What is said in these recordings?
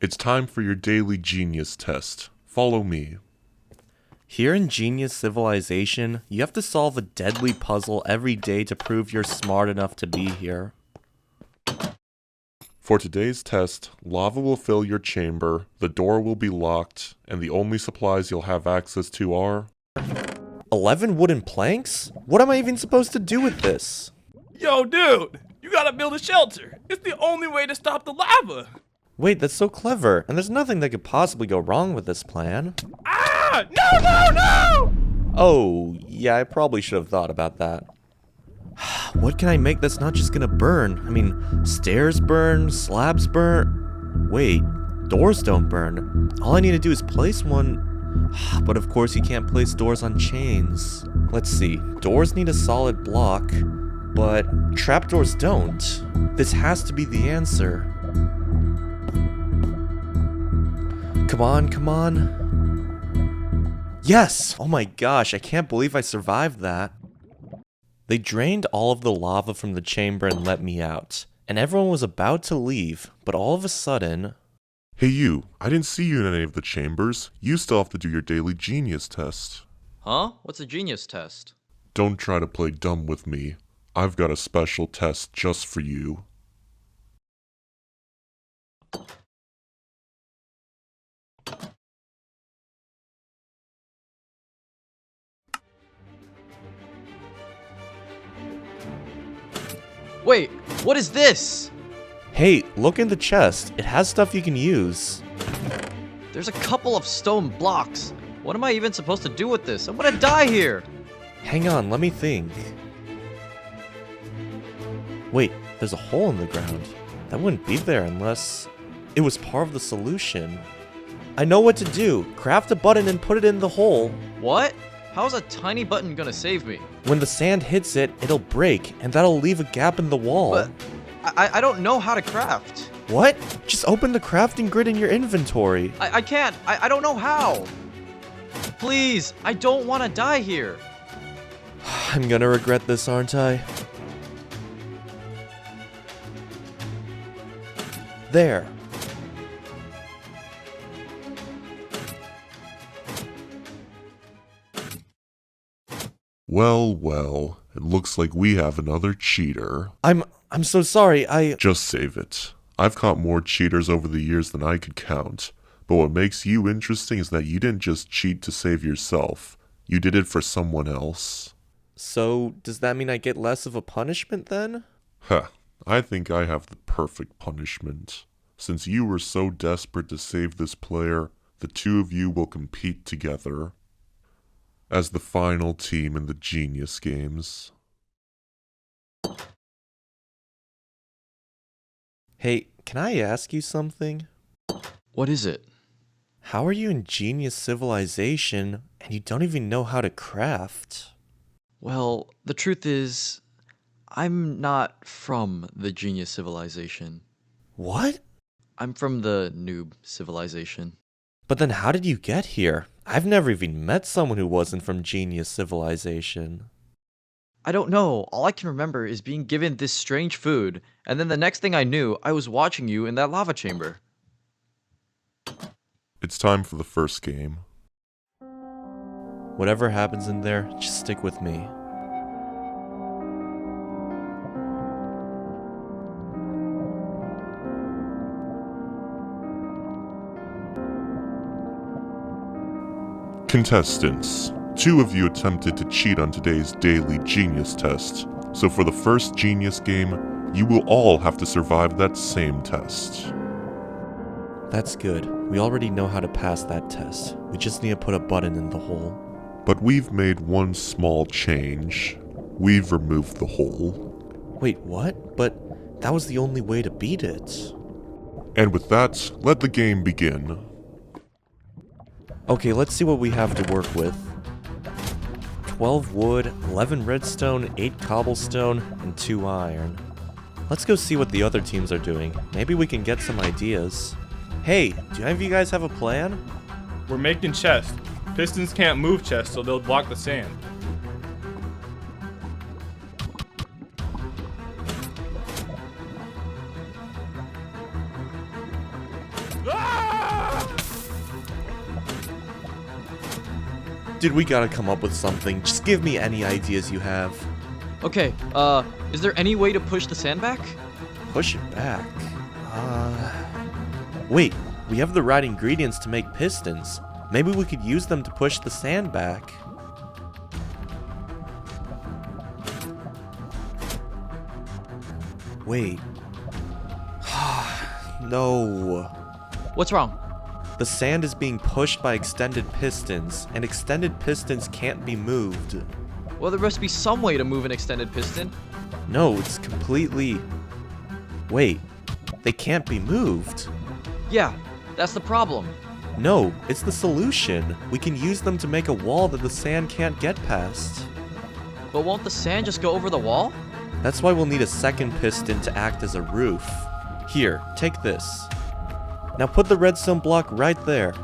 It's time for your daily genius test. Follow me. Here in Genius Civilization, you have to solve a deadly puzzle every day to prove you're smart enough to be here. For today's test, lava will fill your chamber, the door will be locked, and the only supplies you'll have access to are 11 wooden planks? What am I even supposed to do with this? Yo, dude, you gotta build a shelter. It's the only way to stop the lava. Wait, that's so clever, and there's nothing that could possibly go wrong with this plan. Ah! No! Oh, yeah, I probably should have thought about that. What can I make that's not just gonna burn? I mean, stairs burn, slabs burn. Wait, doors don't burn. All I need to do is place one. But of course you can't place doors on chains. Let's see, doors need a solid block, but trapdoors don't. This has to be the answer. Come on. Yes! Oh my gosh, I can't believe I survived that. They drained all of the lava from the chamber and let me out. And everyone was about to leave, but all of a sudden... Hey you, I didn't see you in any of the chambers. You still have to do your daily genius test. Huh? What's a genius test? Don't try to play dumb with me. I've got a special test just for you. Wait, what is this? Hey, look in the chest. It has stuff you can use. There's a couple of stone blocks. What am I even supposed to do with this? I'm gonna die here. Hang on, let me think. Wait, there's a hole in the ground. That wouldn't be there unless it was part of the solution. I know what to do. Craft a button and put it in the hole. What? How's a tiny button gonna save me? When the sand hits it, it'll break, and that'll leave a gap in the wall. But I don't know how to craft. What? Just open the crafting grid in your inventory. I can't. I don't know how. Please, I don't want to die here. I'm gonna regret this, aren't I? There. Well, it looks like we have another cheater. I'm so sorry, Just save it. I've caught more cheaters over the years than I could count. But what makes you interesting is that you didn't just cheat to save yourself. You did it for someone else. So, does that mean I get less of a punishment then? I think I have the perfect punishment. Since you were so desperate to save this player, the two of you will compete together as the final team in the Genius Games. Hey, can I ask you something? What is it? How are you in Genius Civilization and you don't even know how to craft? Well, the truth is, I'm not from the genius civilization. What? I'm from the noob civilization. But then how did you get here? I've never even met someone who wasn't from Genius Civilization. I don't know. All I can remember is being given this strange food, and then the next thing I knew, I was watching you in that lava chamber. It's time for the first game. Whatever happens in there, just stick with me. Contestants, 2 of you attempted to cheat on today's daily genius test. So for the first genius game, you will all have to survive that same test. That's good. We already know how to pass that test. We just need to put a button in the hole. But we've made one small change. We've removed the hole. Wait, what? But that was the only way to beat it. And with that, let the game begin. Okay, let's see what we have to work with. 12 wood, 11 redstone, 8 cobblestone, and 2 iron. Let's go see what the other teams are doing. Maybe we can get some ideas. Hey, do any of you guys have a plan? We're making chests. Pistons can't move chests, so they'll block the sand. Dude, we gotta come up with something. Just give me any ideas you have. Okay, is there any way to push the sand back? Push it back. Wait, we have the right ingredients to make pistons. Maybe we could use them to push the sand back. Wait. No. What's wrong? The sand is being pushed by extended pistons, and extended pistons can't be moved. Well, there must be some way to move an extended piston. No, it's completely... Wait, they can't be moved. Yeah, that's the problem. No, it's the solution. We can use them to make a wall that the sand can't get past. But won't the sand just go over the wall? That's why we'll need a second piston to act as a roof. Here, take this. Now put the redstone block right there.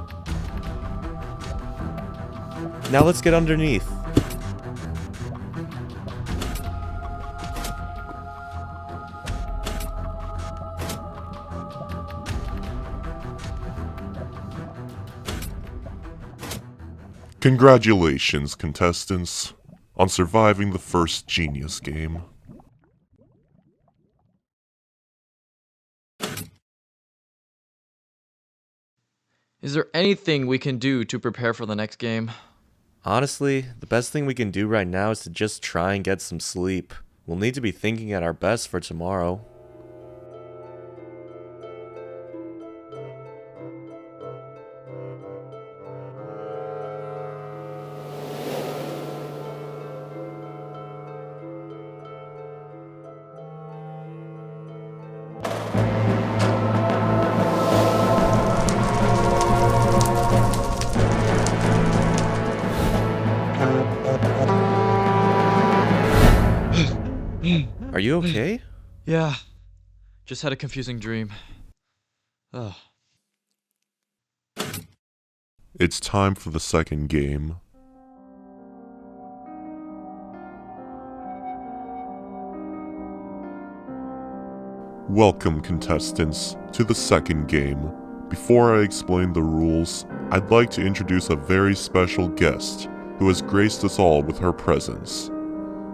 Now let's get underneath. Congratulations, contestants, on surviving the first Genius game. Is there anything we can do to prepare for the next game? Honestly, the best thing we can do right now is to just try and get some sleep. We'll need to be thinking at our best for tomorrow. Are you okay? Yeah, just had a confusing dream. Ugh. It's time for the second game. Welcome, contestants, to the second game. Before I explain the rules, I'd like to introduce a very special guest who has graced us all with her presence.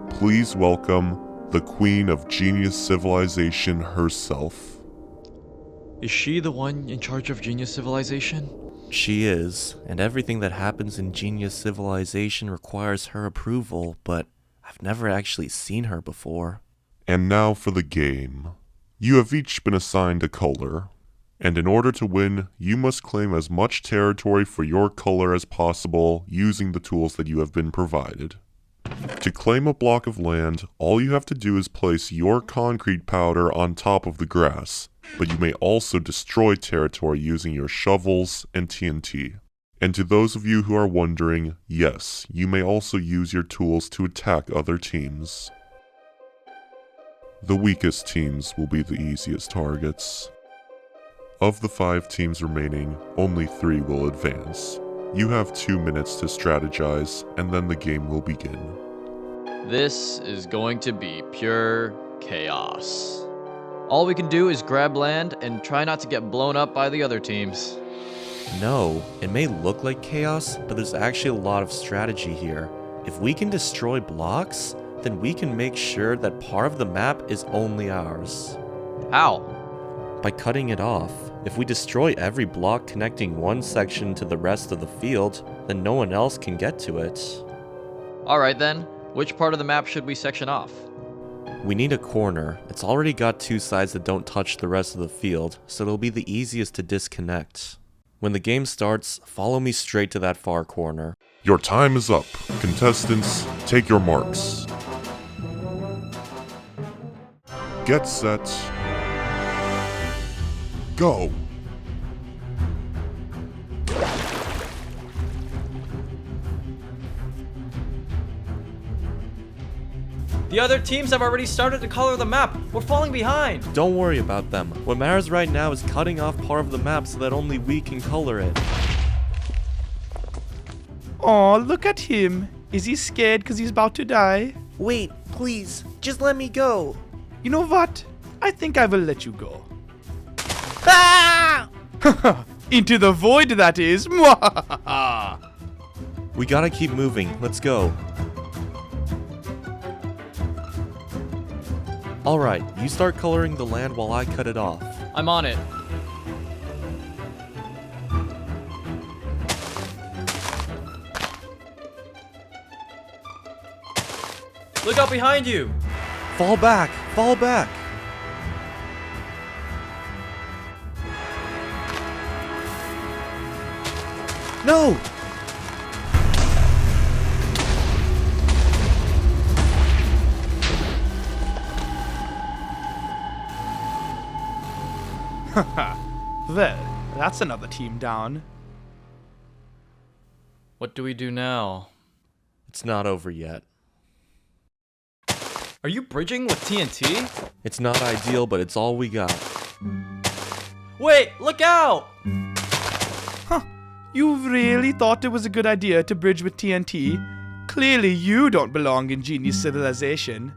Please welcome the Queen of Genius Civilization herself. Is she the one in charge of Genius Civilization? She is, and everything that happens in Genius Civilization requires her approval, but I've never actually seen her before. And now for the game. You have each been assigned a color, and in order to win, you must claim as much territory for your color as possible using the tools that you have been provided. To claim a block of land, all you have to do is place your concrete powder on top of the grass, but you may also destroy territory using your shovels and TNT. And to those of you who are wondering, yes, you may also use your tools to attack other teams. The weakest teams will be the easiest targets. Of the 5 teams remaining, only 3 will advance. You have 2 minutes to strategize, and then the game will begin. This is going to be pure chaos. All we can do is grab land and try not to get blown up by the other teams. No, it may look like chaos, but there's actually a lot of strategy here. If we can destroy blocks, then we can make sure that part of the map is only ours. How? By cutting it off. If we destroy every block connecting one section to the rest of the field, then no one else can get to it. Alright then, which part of the map should we section off? We need a corner. It's already got 2 sides that don't touch the rest of the field, so it'll be the easiest to disconnect. When the game starts, follow me straight to that far corner. Your time is up. Contestants, take your marks. Get set. Go! The other teams have already started to color the map. We're falling behind. Don't worry about them. What matters right now is cutting off part of the map so that only we can color it. Aw, look at him. Is he scared because he's about to die? Wait, please, just let me go. You know what? I think I will let you go. Ah! Into the void, that is. We gotta keep moving. Let's go. Alright, you start coloring the land while I cut it off. I'm on it. Look out behind you! Fall back! Fall back! No! Well, that's another team down. What do we do now? It's not over yet. Are you bridging with TNT? It's not ideal, but it's all we got. Wait, look out! You really thought it was a good idea to bridge with TNT? Clearly you don't belong in Genius Civilization.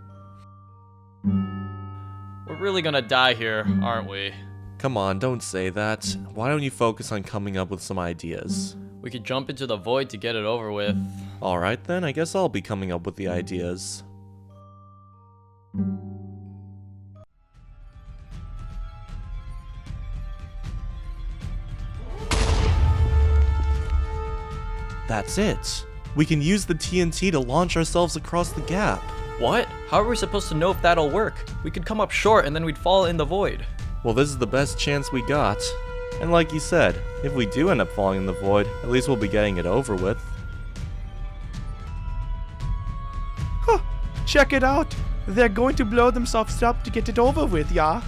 We're really gonna die here, aren't we? Come on, don't say that. Why don't you focus on coming up with some ideas? We could jump into the void to get it over with. Alright then, I guess I'll be coming up with the ideas. That's it. We can use the TNT to launch ourselves across the gap. What? How are we supposed to know if that'll work? We could come up short and then we'd fall in the void. Well, this is the best chance we got. And like you said, if we do end up falling in the void, at least we'll be getting it over with. Huh, check it out. They're going to blow themselves up to get it over with, yeah?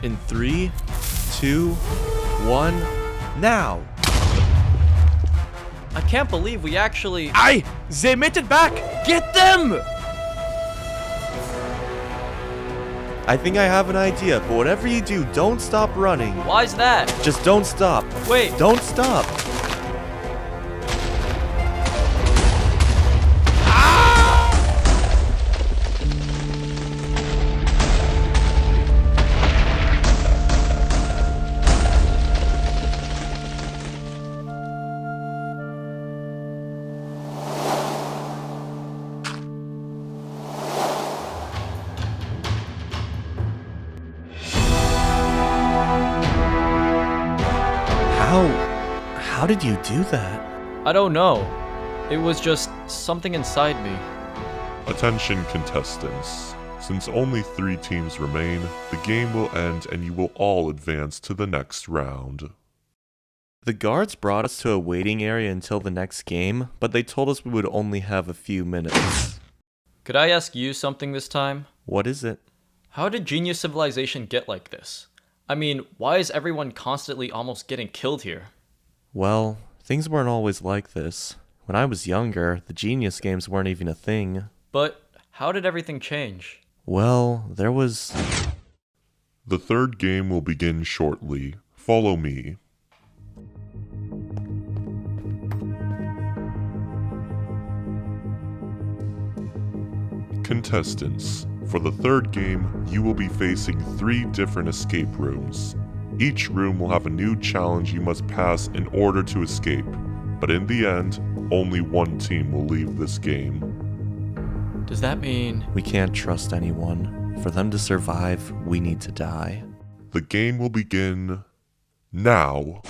In 3, 2, 1, now! I can't believe we actually... Aye! They made it back! Get them! I think I have an idea, but whatever you do, don't stop running. Why's that? Just don't stop. Wait. Don't stop. How did you do that? I don't know. It was just something inside me. Attention contestants. Since only 3 teams remain, the game will end and you will all advance to the next round. The guards brought us to a waiting area until the next game, but they told us we would only have a few minutes. Could I ask you something this time? What is it? How did Genius Civilization get like this? I mean, why is everyone constantly almost getting killed here? Well, things weren't always like this. When I was younger, the Genius games weren't even a thing. But how did everything change? Well, there was... The 3rd game will begin shortly. Follow me. Contestants, for the 3rd game, you will be facing 3 different escape rooms. Each room will have a new challenge you must pass in order to escape, but in the end, only one team will leave this game. Does that mean... We can't trust anyone. For them to survive, we need to die. The game will begin now.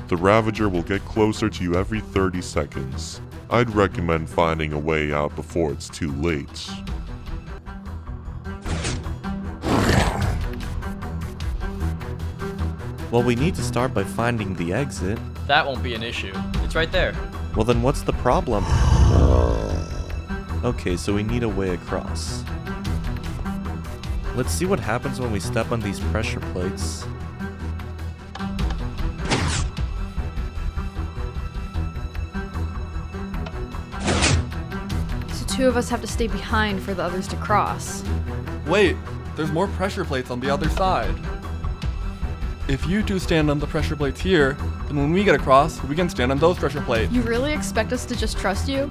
The Ravager will get closer to you every 30 seconds. I'd recommend finding a way out before it's too late. Well, we need to start by finding the exit. That won't be an issue. It's right there. Well, then what's the problem? Okay, so we need a way across. Let's see what happens when we step on these pressure plates. So 2 of us have to stay behind for the others to cross. Wait, there's more pressure plates on the other side. If you 2 stand on the pressure plates here, then when we get across, we can stand on those pressure plates. You really expect us to just trust you?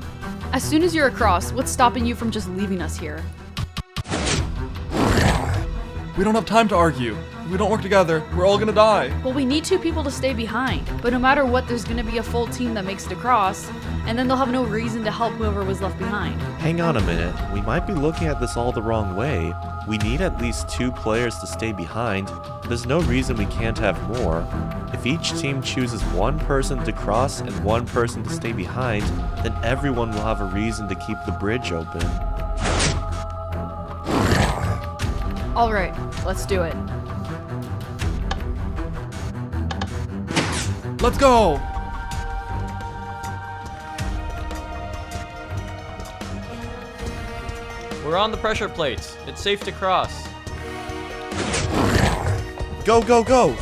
As soon as you're across, what's stopping you from just leaving us here? We don't have time to argue. If we don't work together, we're all gonna die. Well, we need 2 people to stay behind. But no matter what, there's gonna be a full team that makes it across, and then they'll have no reason to help whoever was left behind. Hang on a minute, we might be looking at this all the wrong way. We need at least 2 players to stay behind. There's no reason we can't have more. If each team chooses 1 person to cross and 1 person to stay behind, then everyone will have a reason to keep the bridge open. Alright, let's do it. Let's go! We're on the pressure plates. It's safe to cross. Go, go, go!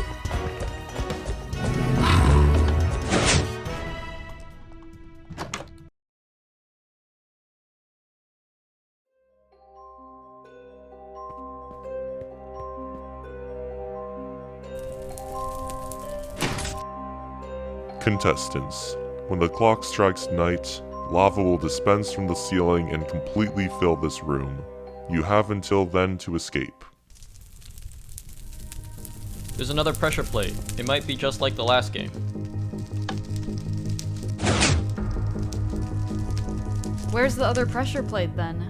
Contestants, when the clock strikes night, lava will dispense from the ceiling and completely fill this room. You have until then to escape. There's another pressure plate. It might be just like the last game. Where's the other pressure plate then?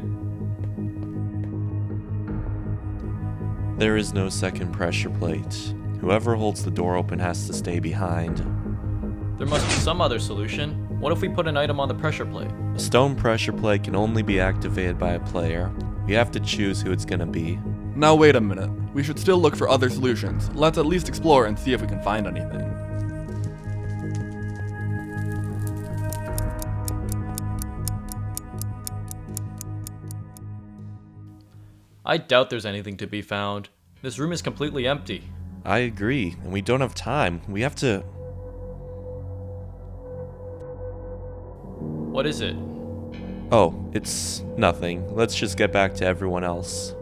There is no second pressure plate. Whoever holds the door open has to stay behind. There must be some other solution. What if we put an item on the pressure plate? A stone pressure plate can only be activated by a player. We have to choose who it's gonna be. Now wait a minute. We should still look for other solutions. Let's at least explore and see if we can find anything. I doubt there's anything to be found. This room is completely empty. I agree, and we don't have time. We have to... What is it? Oh, it's nothing. Let's just get back to everyone else.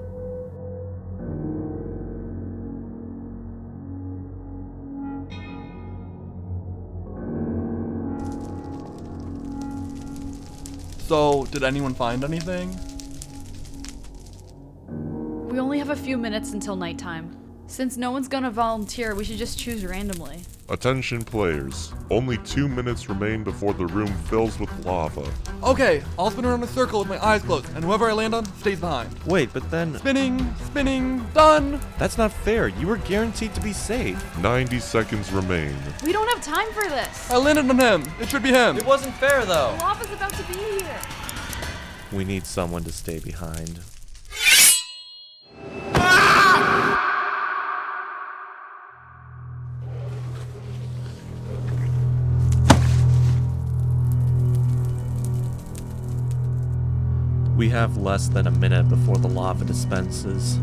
So, did anyone find anything? We only have a few minutes until nighttime. Since no one's gonna volunteer, we should just choose randomly. Attention players, only 2 minutes remain before the room fills with lava. Okay, I'll spin around in a circle with my eyes closed, and whoever I land on stays behind. Wait, but then... Spinning, spinning, done! That's not fair. You were guaranteed to be safe. 90 seconds remain. We don't have time for this! I landed on him. It should be him. It wasn't fair though. Lava's about to be here! We need someone to stay behind. We have less than a minute before the lava dispenses.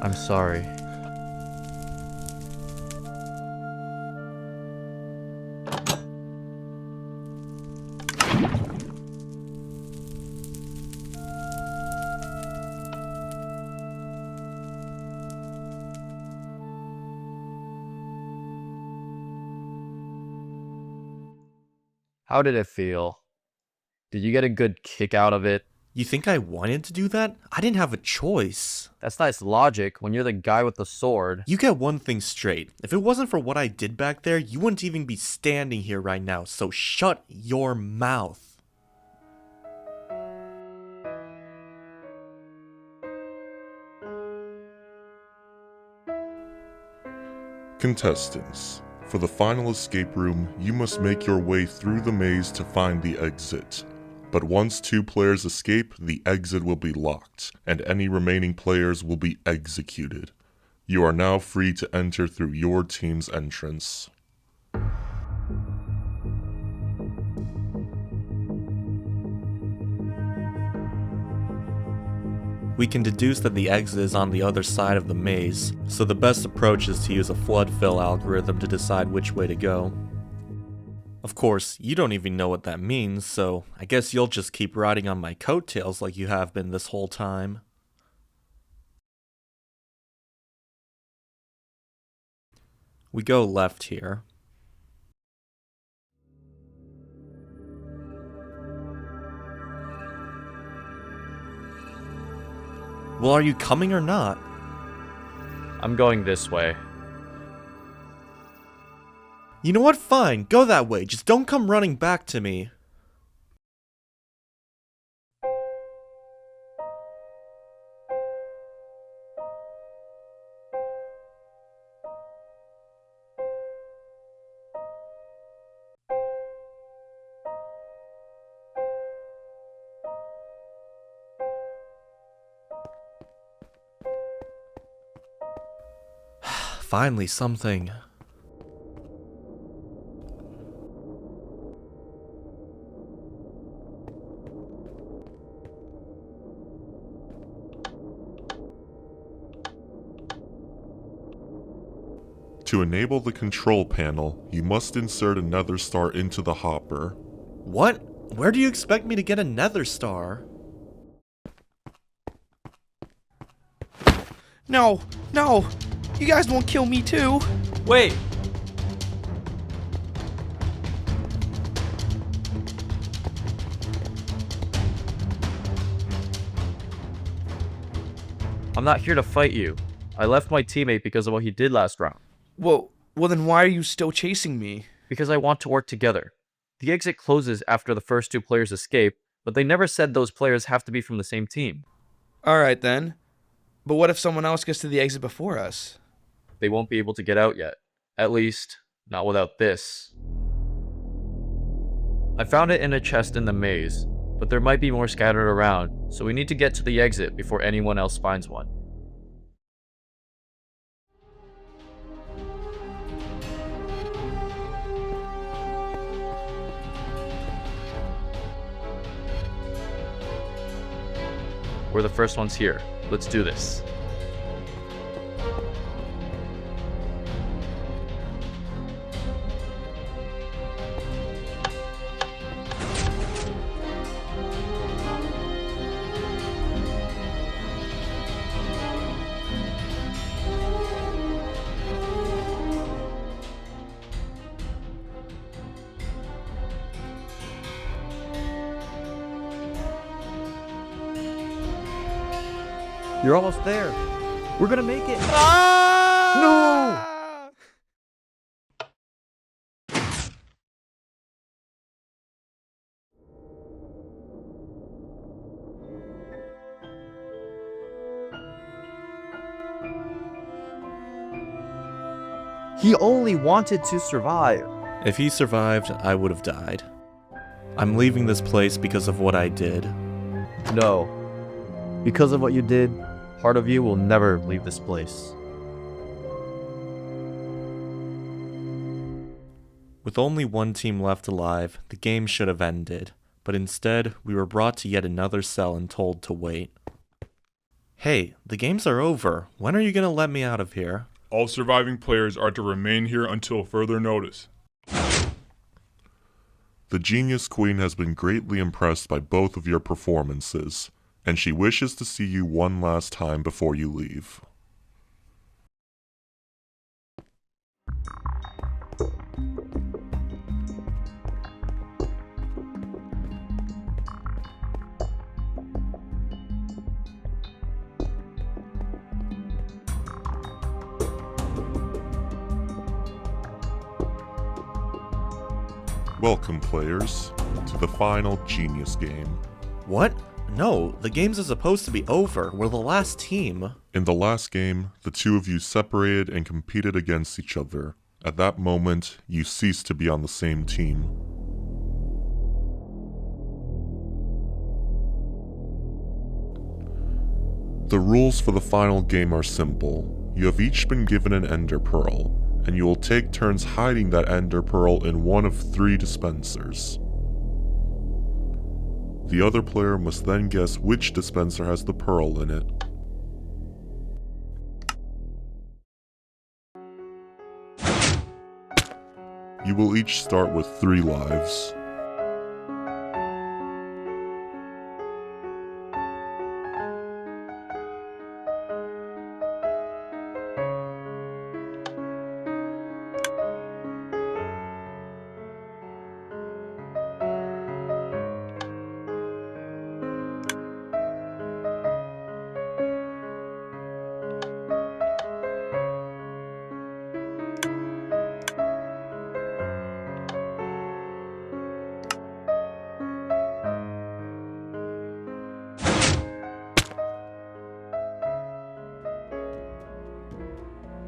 I'm sorry. How did it feel? Did you get a good kick out of it? You think I wanted to do that? I didn't have a choice. That's nice logic when you're the guy with the sword. You get one thing straight. If it wasn't for what I did back there, you wouldn't even be standing here right now, so shut your mouth. Contestants, for the final escape room, you must make your way through the maze to find the exit. But once 2 players escape, the exit will be locked, and any remaining players will be executed. You are now free to enter through your team's entrance. We can deduce that the exit is on the other side of the maze, so the best approach is to use a flood fill algorithm to decide which way to go. Of course, you don't even know what that means, so I guess you'll just keep riding on my coattails like you have been this whole time. We go left here. Well, are you coming or not? I'm going this way. You know what? Fine, go that way. Just don't come running back to me. Finally, something. To enable the control panel, you must insert a nether star into the hopper. What? Where do you expect me to get a nether star? No, no! You guys won't kill me too! Wait! I'm not here to fight you. I left my teammate because of what he did last round. Well, then why are you still chasing me? Because I want to work together. The exit closes after the first 2 players escape, but they never said those players have to be from the same team. Alright then. But what if someone else gets to the exit before us? They won't be able to get out yet. At least, not without this. I found it in a chest in the maze, but there might be more scattered around, so we need to get to the exit before anyone else finds one. We're the first ones here. Let's do this. You're almost there. We're gonna make it. Ah! He only wanted to survive. If he survived, I would have died. I'm leaving this place because of what I did. No. Because of what you did, part of you will never leave this place. With only one team left alive, the game should have ended, but instead, we were brought to yet another cell and told to wait. Hey, the games are over. When are you gonna let me out of here? All surviving players are to remain here until further notice. The Genius Queen has been greatly impressed by both of your performances, and she wishes to see you one last time before you leave. Welcome, players, to the final Genius game. What? No, the games are supposed to be over. We're the last team. In the last game, the two of you separated and competed against each other. At that moment, you ceased to be on the same team. The rules for the final game are simple. You have each been given an Ender Pearl, and you will take turns hiding that Ender Pearl in one of 3 dispensers. The other player must then guess which dispenser has the pearl in it. You will each start with 3 lives.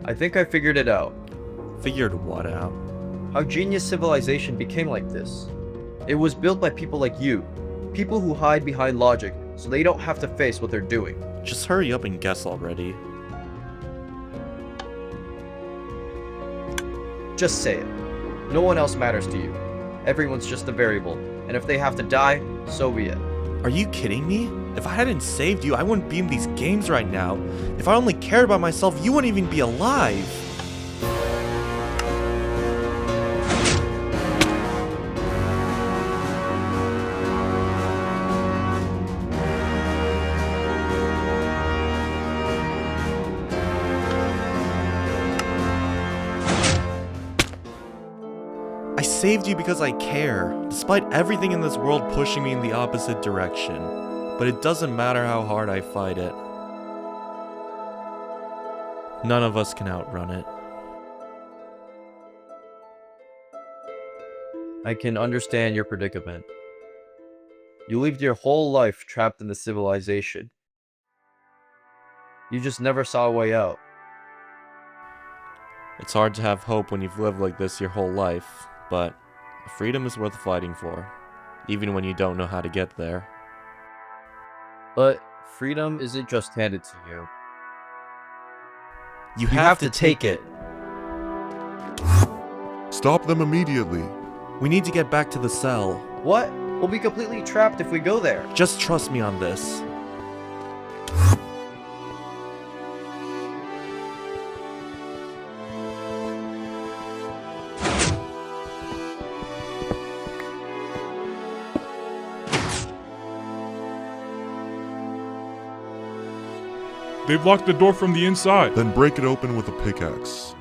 I think I figured it out. Figured what out? How genius civilization became like this. It was built by people like you. People who hide behind logic so they don't have to face what they're doing. Just hurry up and guess already. Just say it. No one else matters to you. Everyone's just a variable. And if they have to die, so be it. Are you kidding me? If I hadn't saved you, I wouldn't be in these games right now. If I only cared about myself, you wouldn't even be alive. I saved you because I care, despite everything in this world pushing me in the opposite direction. But it doesn't matter how hard I fight it. None of us can outrun it. I can understand your predicament. You lived your whole life trapped in the civilization. You just never saw a way out. It's hard to have hope when you've lived like this your whole life, but freedom is worth fighting for, even when you don't know how to get there. But freedom isn't just handed to you. You have to take it. Stop them immediately. We need to get back to the cell. What? We'll be completely trapped if we go there. Just trust me on this. They've locked the door from the inside. Then break it open with a pickaxe.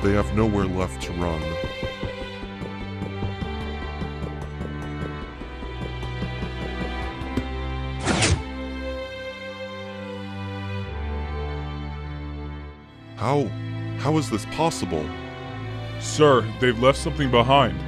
They have nowhere left to run. How is this possible? Sir, they've left something behind.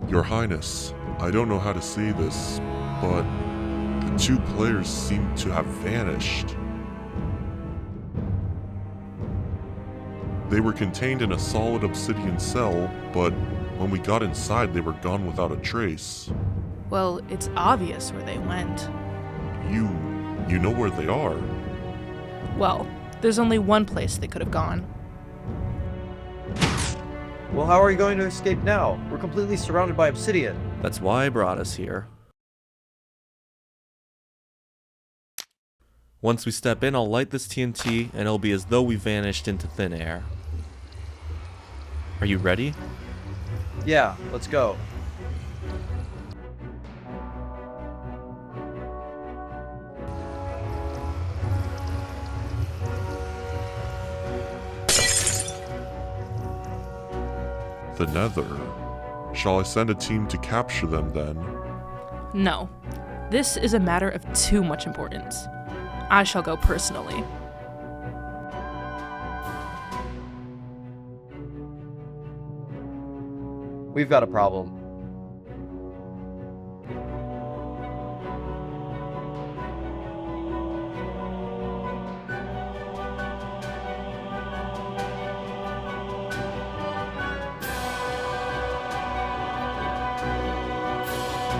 Your Highness, I don't know how to say this, but the two players seem to have vanished. They were contained in a solid obsidian cell, but when we got inside, they were gone without a trace. Well, it's obvious where they went. You know where they are. Well, there's only one place they could have gone. Well, how are we going to escape now? We're completely surrounded by obsidian. That's why I brought us here. Once we step in, I'll light this TNT, and it'll be as though we vanished into thin air. Are you ready? Yeah, let's go. The Nether. Shall I send a team to capture them then? No. This is a matter of too much importance. I shall go personally. We've got a problem.